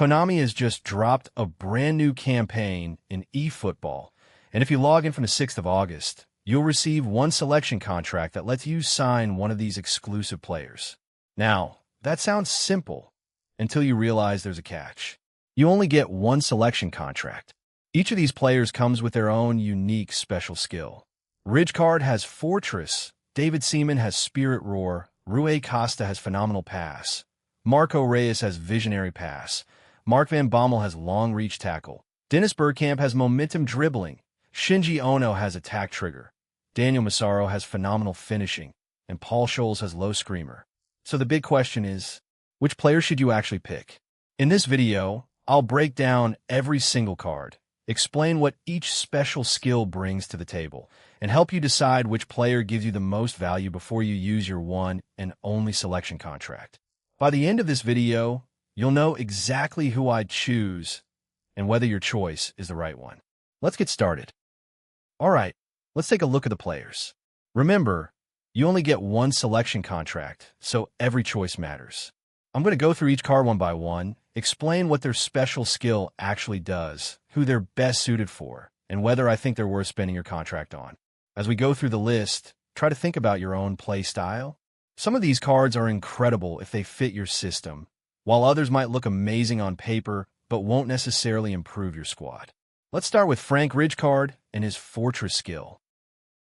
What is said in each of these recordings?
Konami has just dropped a brand new campaign in eFootball, and if you log in from the 6th of August, you'll receive one selection contract that lets you sign one of these exclusive players. Now, that sounds simple until you realize there's a catch. You only get one selection contract. Each of these players comes with their own unique special skill. Ridgecard has Fortress, David Seaman has Spirit Roar, Rui Costa has Phenomenal Pass, Marco Reyes has Visionary Pass, Mark Van Bommel has Long Reach Tackle, Dennis Bergkamp has Momentum Dribbling, Shinji Ono has Attack Trigger, Daniel Massaro has Phenomenal Finishing, and Paul Scholes has Low Screamer. So the big question is, which player should you actually pick? In this video, I'll break down every single card, explain what each special skill brings to the table, and help you decide which player gives you the most value before you use your one and only selection contract. By the end of this video, you'll know exactly who I'd choose and whether your choice is the right one. Let's get started. All right, let's take a look at the players. Remember, you only get one selection contract, so every choice matters. I'm going to go through each card one by one, explain what their special skill actually does, who they're best suited for, and whether I think they're worth spending your contract on. As we go through the list, try to think about your own play style. Some of these cards are incredible if they fit your system, while others might look amazing on paper but won't necessarily improve your squad. Let's start with Frank Ridgecard and his Fortress skill.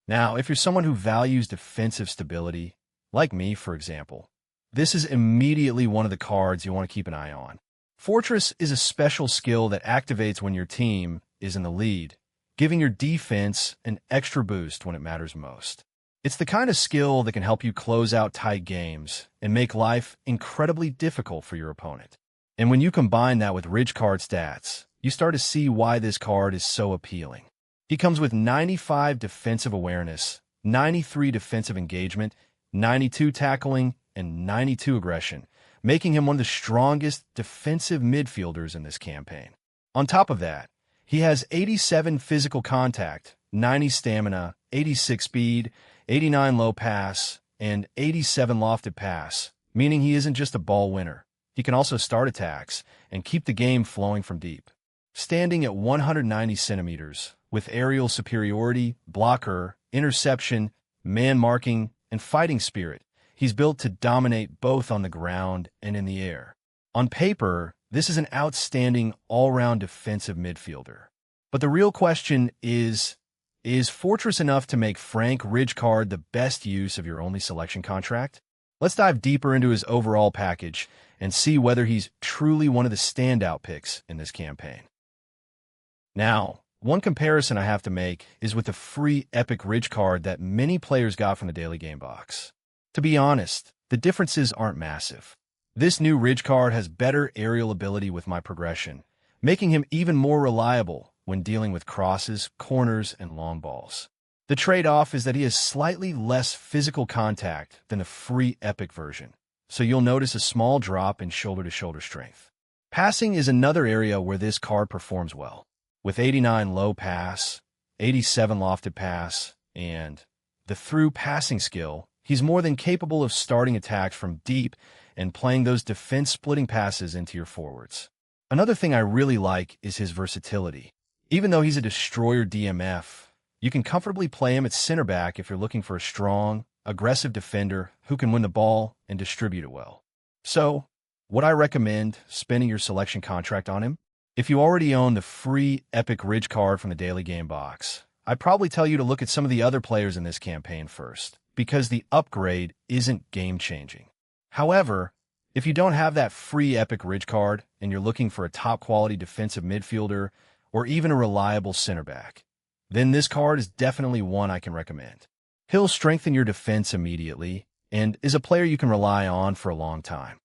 Now, if you're someone who values defensive stability, like me, for example, this is immediately one of the cards you want to keep an eye on. Fortress is a special skill that activates when your team is in the lead, giving your defense an extra boost when it matters most. It's the kind of skill that can help you close out tight games and make life incredibly difficult for your opponent. And when you combine that with Ridgecard stats, you start to see why this card is so appealing. He comes with 95 defensive awareness, 93 defensive engagement, 92 tackling, and 92 aggression, making him one of the strongest defensive midfielders in this campaign. On top of that, he has 87 physical contact, 90 stamina, 86 speed, 89 low pass, and 87 lofted pass, meaning he isn't just a ball winner. He can also start attacks and keep the game flowing from deep. Standing at 190 centimeters, with aerial superiority, blocker, interception, man marking, and fighting spirit, he's built to dominate both on the ground and in the air. On paper, this is an outstanding all-round defensive midfielder. But the real question is Fortress enough to make Frank Ridgecard the best use of your only selection contract? Let's dive deeper into his overall package and see whether he's truly one of the standout picks in this campaign. Now, one comparison I have to make is with the free Epic Ridgecard that many players got from the Daily Game Box. To be honest, the differences aren't massive. This new Ridgecard has better aerial ability with my progression, making him even more reliable when dealing with crosses, corners, and long balls. The trade-off is that he has slightly less physical contact than the free Epic version, so you'll notice a small drop in shoulder-to-shoulder strength. Passing is another area where this card performs well. With 89 low pass, 87 lofted pass, and the through passing skill, he's more than capable of starting attacks from deep and playing those defense-splitting passes into your forwards. Another thing I really like is his versatility. Even though he's a destroyer DMF, you can comfortably play him at center back if you're looking for a strong, aggressive defender who can win the ball and distribute it well. So, would I recommend spending your selection contract on him? If you already own the free Epic Ridgecard from the Daily Game Box, I'd probably tell you to look at some of the other players in this campaign first, because the upgrade isn't game-changing. However, if you don't have that free Epic Ridgecard and you're looking for a top-quality defensive midfielder or even a reliable center back, then this card is definitely one I can recommend. He'll strengthen your defense immediately and is a player you can rely on for a long time.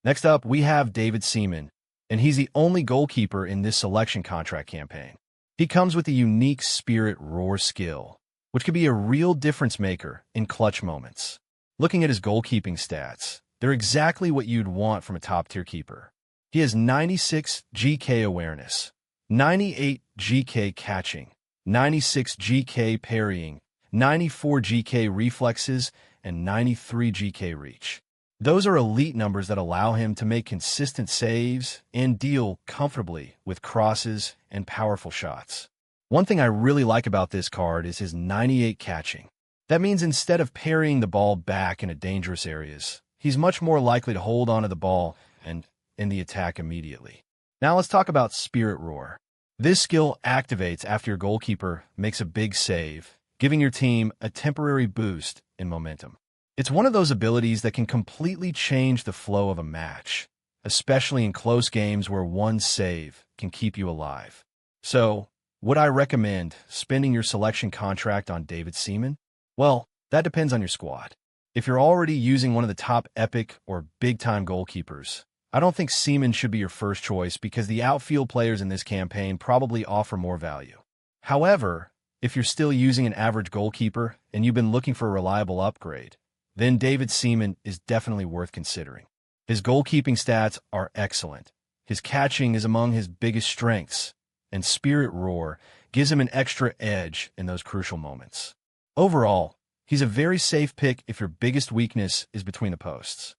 Next up, we have David Seaman, and he's the only goalkeeper in this selection contract campaign. He comes with a unique Spirit Roar skill, which could be a real difference maker in clutch moments. Looking at his goalkeeping stats, they're exactly what you'd want from a top-tier keeper. He has 96 GK awareness, 98 GK catching, 96 GK parrying, 94 GK reflexes, and 93 GK reach. Those are elite numbers that allow him to make consistent saves and deal comfortably with crosses and powerful shots. One thing I really like about this card is his 98 catching. That means instead of parrying the ball back into dangerous areas, he's much more likely to hold onto the ball and in the attack immediately. Now let's talk about Spirit Roar. This skill activates after your goalkeeper makes a big save, giving your team a temporary boost in momentum. It's one of those abilities that can completely change the flow of a match, especially in close games where one save can keep you alive. So, would I recommend spending your selection contract on David Seaman? Well, that depends on your squad. If you're already using one of the top epic or big-time goalkeepers, I don't think Seaman should be your first choice because the outfield players in this campaign probably offer more value. However, if you're still using an average goalkeeper and you've been looking for a reliable upgrade, then David Seaman is definitely worth considering. His goalkeeping stats are excellent. His catching is among his biggest strengths, and Spirit Roar gives him an extra edge in those crucial moments. Overall, he's a very safe pick if your biggest weakness is between the posts.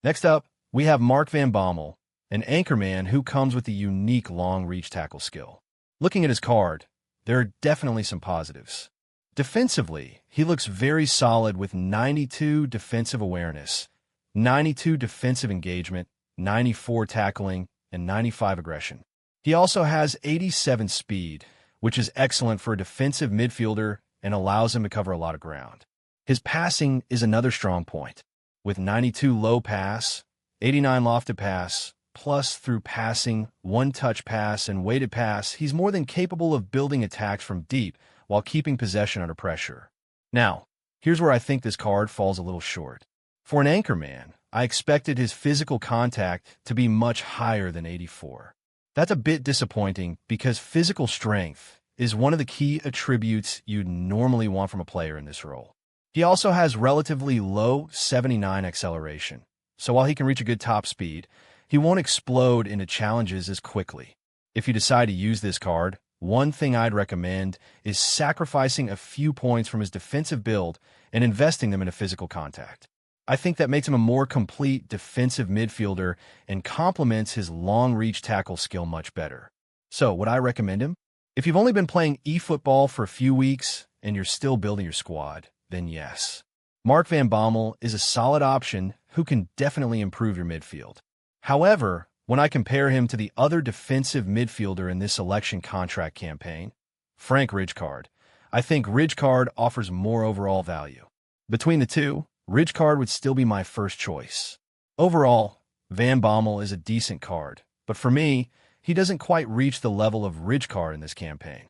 Next up, we have Mark van Bommel, an anchorman who comes with a unique long-reach tackle skill. Looking at his card, there are definitely some positives. Defensively, he looks very solid with 92 defensive awareness, 92 defensive engagement, 94 tackling, and 95 aggression. He also has 87 speed, which is excellent for a defensive midfielder and allows him to cover a lot of ground. His passing is another strong point. With 92 low pass, 89 lofted pass, plus through passing, one-touch pass, and weighted pass, he's more than capable of building attacks from deep while keeping possession under pressure. Now, here's where I think this card falls a little short. For an anchorman, I expected his physical contact to be much higher than 84. That's a bit disappointing because physical strength is one of the key attributes you'd normally want from a player in this role. He also has relatively low 79 acceleration, so while he can reach a good top speed, he won't explode into challenges as quickly. If you decide to use this card, one thing I'd recommend is sacrificing a few points from his defensive build and investing them in a physical contact. I think that makes him a more complete defensive midfielder and complements his long-reach tackle skill much better. So, would I recommend him? If you've only been playing eFootball for a few weeks and you're still building your squad, then yes. Mark van Bommel is a solid option who can definitely improve your midfield. However, when I compare him to the other defensive midfielder in this selection contract campaign, Frank Rijkaard, I think Rijkaard offers more overall value. Between the two, Rijkaard would still be my first choice. Overall, Van Bommel is a decent card, but for me, he doesn't quite reach the level of Rijkaard in this campaign.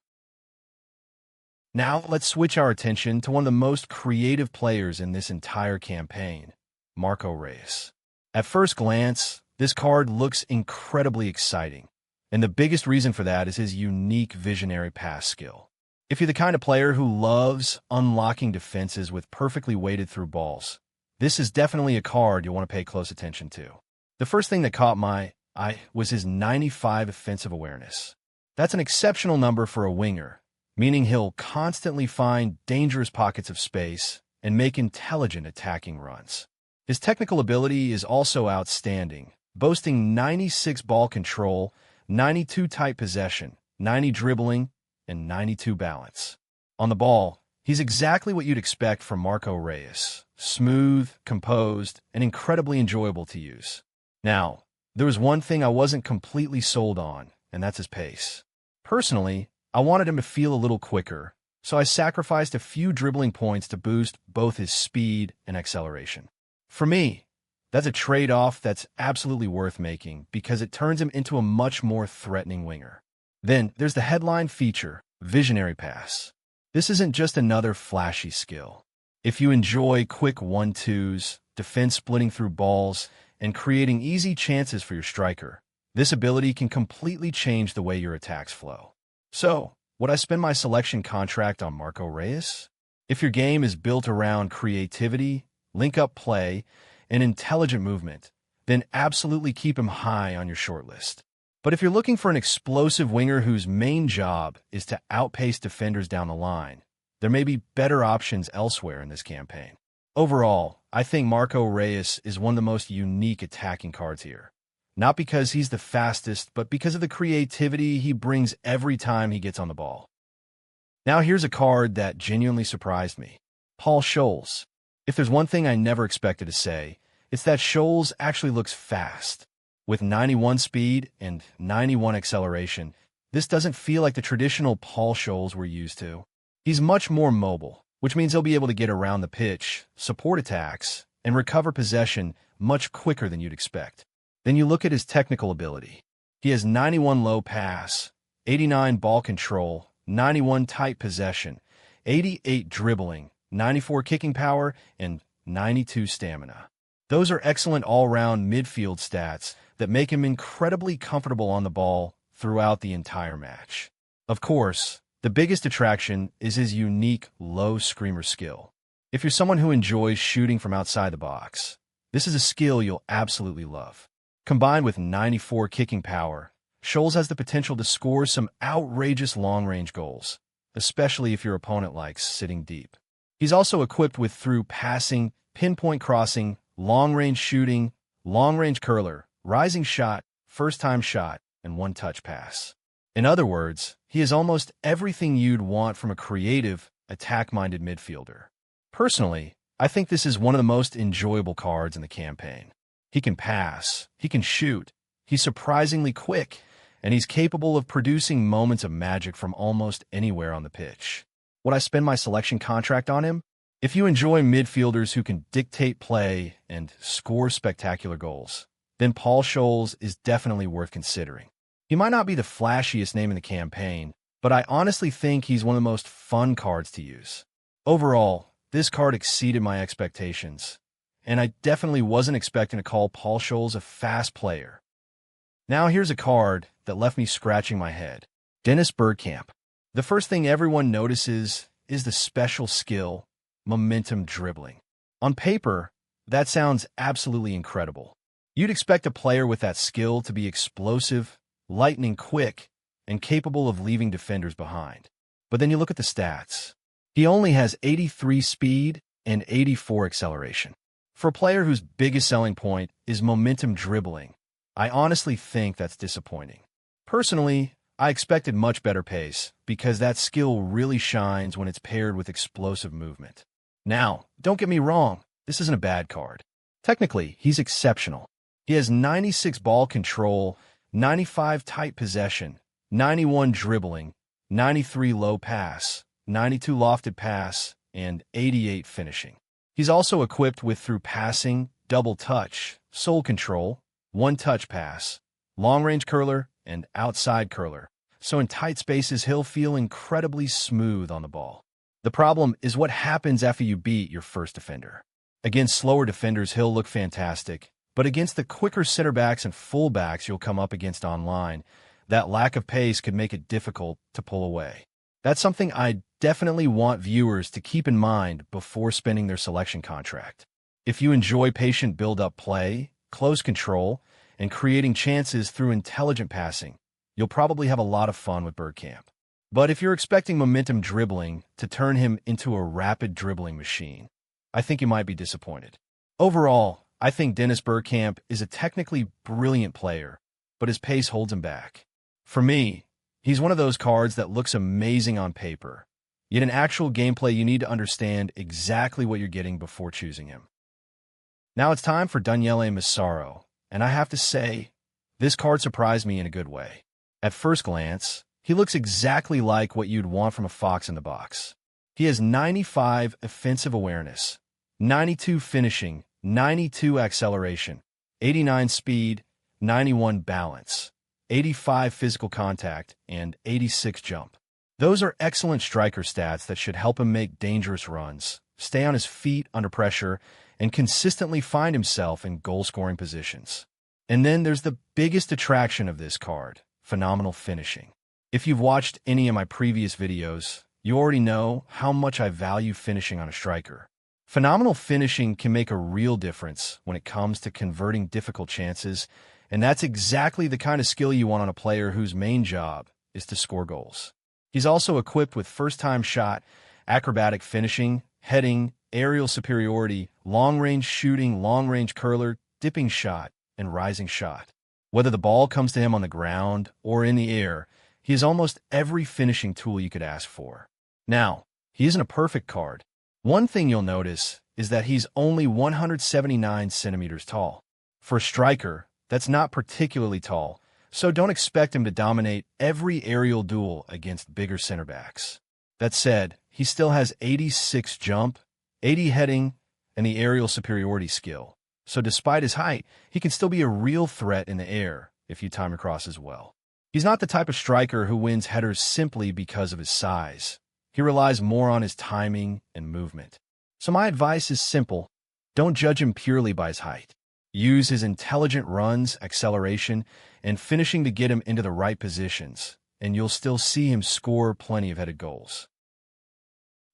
Now, let's switch our attention to one of the most creative players in this entire campaign, Marco Reus. At first glance, this card looks incredibly exciting, and the biggest reason for that is his unique visionary pass skill. If you're the kind of player who loves unlocking defenses with perfectly weighted through balls, this is definitely a card you'll want to pay close attention to. The first thing that caught my eye was his 95 offensive awareness. That's an exceptional number for a winger, meaning he'll constantly find dangerous pockets of space and make intelligent attacking runs. His technical ability is also outstanding, boasting 96 ball control, 92 tight possession, 90 dribbling, and 92 balance. On the ball, he's exactly what you'd expect from Marco Reus. Smooth, composed, and incredibly enjoyable to use. Now, there was one thing I wasn't completely sold on, and that's his pace. Personally, I wanted him to feel a little quicker, so I sacrificed a few dribbling points to boost both his speed and acceleration. For me, that's a trade-off that's absolutely worth making because it turns him into a much more threatening winger. Then there's the headline feature, Visionary Pass. This isn't just another flashy skill. If you enjoy quick 1-2s, defense splitting through balls, and creating easy chances for your striker, this ability can completely change the way your attacks flow. So, would I spend my selection contract on Marco Reus? If your game is built around creativity, link-up play, and intelligent movement, then absolutely keep him high on your shortlist. But if you're looking for an explosive winger whose main job is to outpace defenders down the line, there may be better options elsewhere in this campaign. Overall, I think Marco Reyes is one of the most unique attacking cards here. Not because he's the fastest, but because of the creativity he brings every time he gets on the ball. Now here's a card that genuinely surprised me. Paul Scholes. If there's one thing I never expected to say, it's that Scholes actually looks fast. With 91 speed and 91 acceleration, this doesn't feel like the traditional Paul Scholes we're used to. He's much more mobile, which means he'll be able to get around the pitch, support attacks, and recover possession much quicker than you'd expect. Then you look at his technical ability. He has 91 low pass, 89 ball control, 91 tight possession, 88 dribbling, 94 kicking power, and 92 stamina. Those are excellent all-round midfield stats that make him incredibly comfortable on the ball throughout the entire match. Of course, the biggest attraction is his unique low screamer skill. If you're someone who enjoys shooting from outside the box, this is a skill you'll absolutely love. Combined with 94 kicking power, Scholes has the potential to score some outrageous long-range goals, especially if your opponent likes sitting deep. He's also equipped with through passing, pinpoint crossing, long-range shooting, long-range curler, rising shot, first-time shot, and one-touch pass. In other words, he is almost everything you'd want from a creative, attack-minded midfielder. Personally, I think this is one of the most enjoyable cards in the campaign. He can pass, he can shoot, he's surprisingly quick, and he's capable of producing moments of magic from almost anywhere on the pitch. Would I spend my selection contract on him? If you enjoy midfielders who can dictate play and score spectacular goals, then Paul Scholes is definitely worth considering. He might not be the flashiest name in the campaign, but I honestly think he's one of the most fun cards to use. Overall, this card exceeded my expectations, and I definitely wasn't expecting to call Paul Scholes a fast player. Now here's a card that left me scratching my head. Dennis Bergkamp. The first thing everyone notices is the special skill, momentum dribbling. On paper, that sounds absolutely incredible. You'd expect a player with that skill to be explosive, lightning quick, and capable of leaving defenders behind. But then you look at the stats. He only has 83 speed and 84 acceleration. For a player whose biggest selling point is momentum dribbling, I honestly think that's disappointing. Personally, I expected much better pace because that skill really shines when it's paired with explosive movement. Now, don't get me wrong, this isn't a bad card. Technically, he's exceptional. He has 96 ball control, 95 tight possession, 91 dribbling, 93 low pass, 92 lofted pass, and 88 finishing. He's also equipped with through passing, double touch, sole control, one-touch pass, long-range curler, and outside curler. So in tight spaces, he'll feel incredibly smooth on the ball. The problem is what happens after you beat your first defender. Against slower defenders, he'll look fantastic, but against the quicker center backs and fullbacks you'll come up against online, that lack of pace could make it difficult to pull away. That's something I definitely want viewers to keep in mind before spending their selection contract. If you enjoy patient build-up play, close control, and creating chances through intelligent passing, you'll probably have a lot of fun with Bergkamp. But if you're expecting momentum dribbling to turn him into a rapid dribbling machine, I think you might be disappointed. Overall, I think Dennis Bergkamp is a technically brilliant player, but his pace holds him back. For me, he's one of those cards that looks amazing on paper, yet in actual gameplay you need to understand exactly what you're getting before choosing him. Now it's time for Daniele Massaro, and I have to say, this card surprised me in a good way. At first glance, he looks exactly like what you'd want from a fox in the box. He has 95 offensive awareness, 92 finishing, 92 acceleration, 89 speed, 91 balance, 85 physical contact, and 86 jump. Those are excellent striker stats that should help him make dangerous runs, stay on his feet under pressure, and consistently find himself in goal-scoring positions. And then there's the biggest attraction of this card, phenomenal finishing. If you've watched any of my previous videos, you already know how much I value finishing on a striker. Phenomenal finishing can make a real difference when it comes to converting difficult chances, and that's exactly the kind of skill you want on a player whose main job is to score goals. He's also equipped with first-time shot, acrobatic finishing, heading, aerial superiority, long-range shooting, long-range curler, dipping shot, and rising shot. Whether the ball comes to him on the ground or in the air, he has almost every finishing tool you could ask for. Now, he isn't a perfect card. One thing you'll notice is that he's only 179 centimeters tall. For a striker, that's not particularly tall, so don't expect him to dominate every aerial duel against bigger center backs. That said, he still has 86 jump, 80 heading, and the aerial superiority skill. So despite his height, he can still be a real threat in the air if you time across as well. He's not the type of striker who wins headers simply because of his size. He relies more on his timing and movement. So my advice is simple. Don't judge him purely by his height. Use his intelligent runs, acceleration, and finishing to get him into the right positions, and you'll still see him score plenty of headed goals.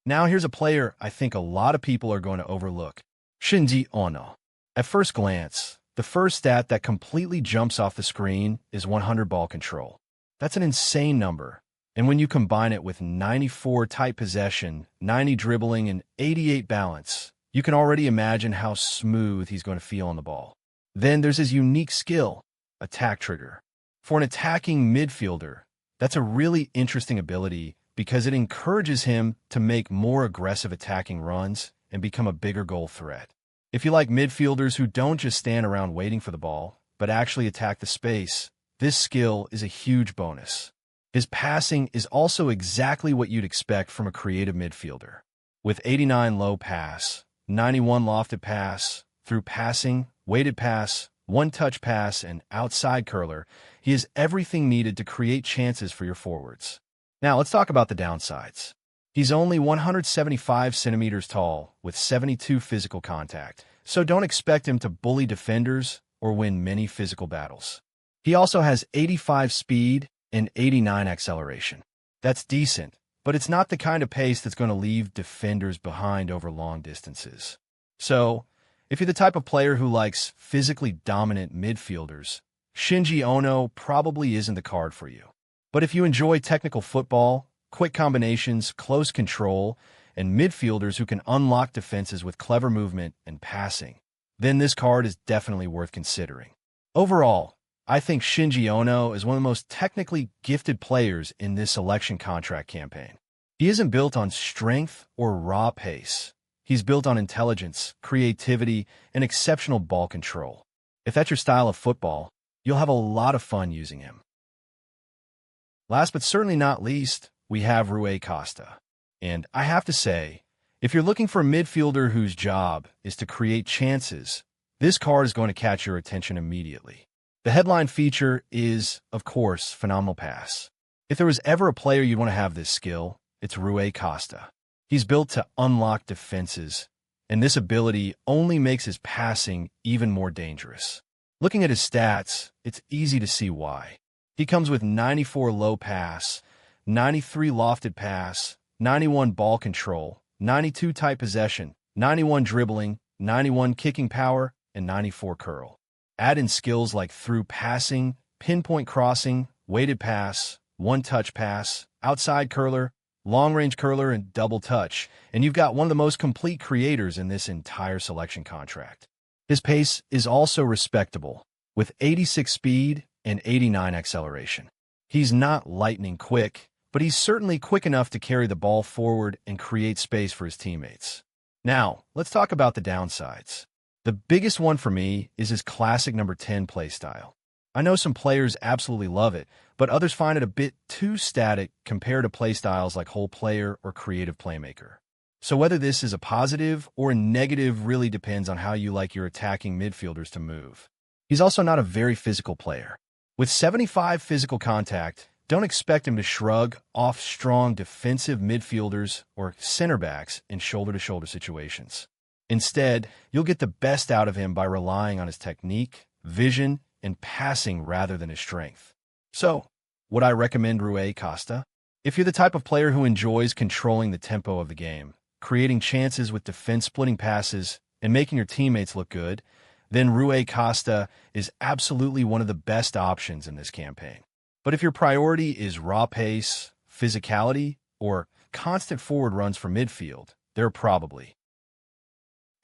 Now here's a player I think a lot of people are going to overlook, Shinji Ono. At first glance, the first stat that completely jumps off the screen is 100 ball control. That's an insane number. And when you combine it with 94 tight possession, 90 dribbling, and 88 balance, you can already imagine how smooth he's going to feel on the ball. Then there's his unique skill, attack trigger. For an attacking midfielder, that's a really interesting ability because it encourages him to make more aggressive attacking runs and become a bigger goal threat. If you like midfielders who don't just stand around waiting for the ball, but actually attack the space, this skill is a huge bonus. His passing is also exactly what you'd expect from a creative midfielder. With 89 low pass, 91 lofted pass, through passing, weighted pass, one-touch pass, and outside curler, he has everything needed to create chances for your forwards. Now let's talk about the downsides. He's only 175 centimeters tall with 72 physical contact, so don't expect him to bully defenders or win many physical battles. He also has 85 speed and 89 acceleration. That's decent, but it's not the kind of pace that's going to leave defenders behind over long distances. So, if you're the type of player who likes physically dominant midfielders, Shinji Ono probably isn't the card for you. But if you enjoy technical football, quick combinations, close control, and midfielders who can unlock defenses with clever movement and passing, then this card is definitely worth considering. Overall, I think Shinji Ono is one of the most technically gifted players in this selection contract campaign. He isn't built on strength or raw pace. He's built on intelligence, creativity, and exceptional ball control. If that's your style of football, you'll have a lot of fun using him. Last but certainly not least, we have Rui Costa. And I have to say, if you're looking for a midfielder whose job is to create chances, this card is going to catch your attention immediately. The headline feature is, of course, phenomenal pass. If there was ever a player you'd want to have this skill, it's Rui Costa. He's built to unlock defenses, and this ability only makes his passing even more dangerous. Looking at his stats, it's easy to see why. He comes with 94 low pass, 93 lofted pass, 91 ball control, 92 tight possession, 91 dribbling, 91 kicking power, and 94 curl. Add in skills like through passing, pinpoint crossing, weighted pass, one-touch pass, outside curler, long-range curler, and double touch, and you've got one of the most complete creators in this entire selection contract. His pace is also respectable, with 86 speed and 89 acceleration. He's not lightning quick, but he's certainly quick enough to carry the ball forward and create space for his teammates. Now, let's talk about the downsides. The biggest one for me is his classic number 10 playstyle. I know some players absolutely love it, but others find it a bit too static compared to playstyles like whole player or creative playmaker. So whether this is a positive or a negative really depends on how you like your attacking midfielders to move. He's also not a very physical player. With 75 physical contact, don't expect him to shrug off strong defensive midfielders or center backs in shoulder-to-shoulder situations. Instead, you'll get the best out of him by relying on his technique, vision, and passing rather than his strength. So, would I recommend Rui Costa? If you're the type of player who enjoys controlling the tempo of the game, creating chances with defense-splitting passes, and making your teammates look good, then Rui Costa is absolutely one of the best options in this campaign. But if your priority is raw pace, physicality, or constant forward runs from midfield, there are probably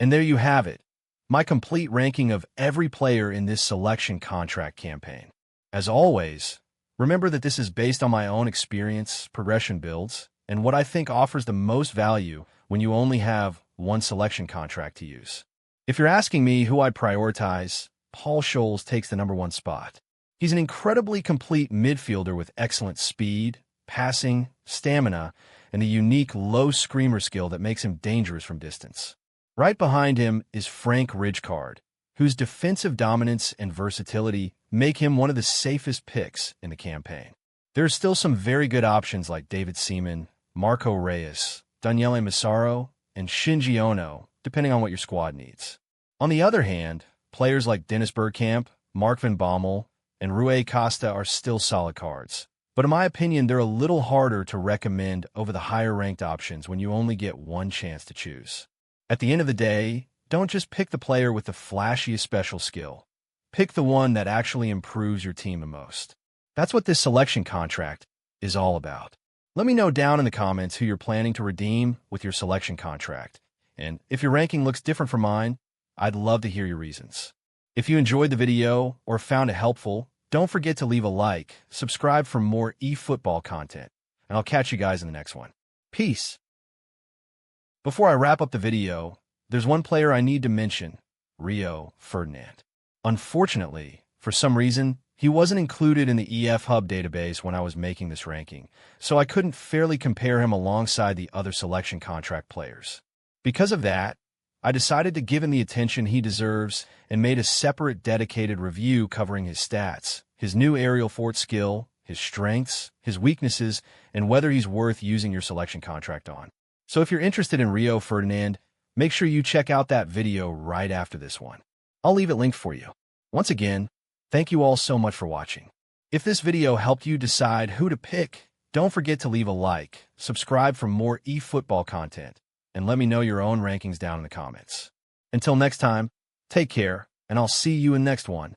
And there you have it, my complete ranking of every player in this selection contract campaign. As always, remember that this is based on my own experience, progression builds, and what I think offers the most value when you only have one selection contract to use. If you're asking me who I'd prioritize, Paul Scholes takes the #1 spot. He's an incredibly complete midfielder with excellent speed, passing, stamina, and a unique low screamer skill that makes him dangerous from distance. Right behind him is Frank Rijkaard, whose defensive dominance and versatility make him one of the safest picks in the campaign. There are still some very good options like David Seaman, Marco Reyes, Daniele Massaro, and Shinji Ono, depending on what your squad needs. On the other hand, players like Dennis Bergkamp, Mark van Bommel, and Rui Costa are still solid cards. But in my opinion, they're a little harder to recommend over the higher-ranked options when you only get one chance to choose. At the end of the day, don't just pick the player with the flashiest special skill. Pick the one that actually improves your team the most. That's what this selection contract is all about. Let me know down in the comments who you're planning to redeem with your selection contract. And if your ranking looks different from mine, I'd love to hear your reasons. If you enjoyed the video or found it helpful, don't forget to leave a like, subscribe for more eFootball content, and I'll catch you guys in the next one. Peace. Before I wrap up the video, there's one player I need to mention, Rio Ferdinand. Unfortunately, for some reason, he wasn't included in the EFHub database when I was making this ranking, so I couldn't fairly compare him alongside the other selection contract players. Because of that, I decided to give him the attention he deserves and made a separate dedicated review covering his stats, his new aerial fort skill, his strengths, his weaknesses, and whether he's worth using your selection contract on. So if you're interested in Rio Ferdinand, make sure you check out that video right after this one. I'll leave it linked for you. Once again, thank you all so much for watching. If this video helped you decide who to pick, don't forget to leave a like, subscribe for more eFootball content, and let me know your own rankings down in the comments. Until next time, take care, and I'll see you in the next one.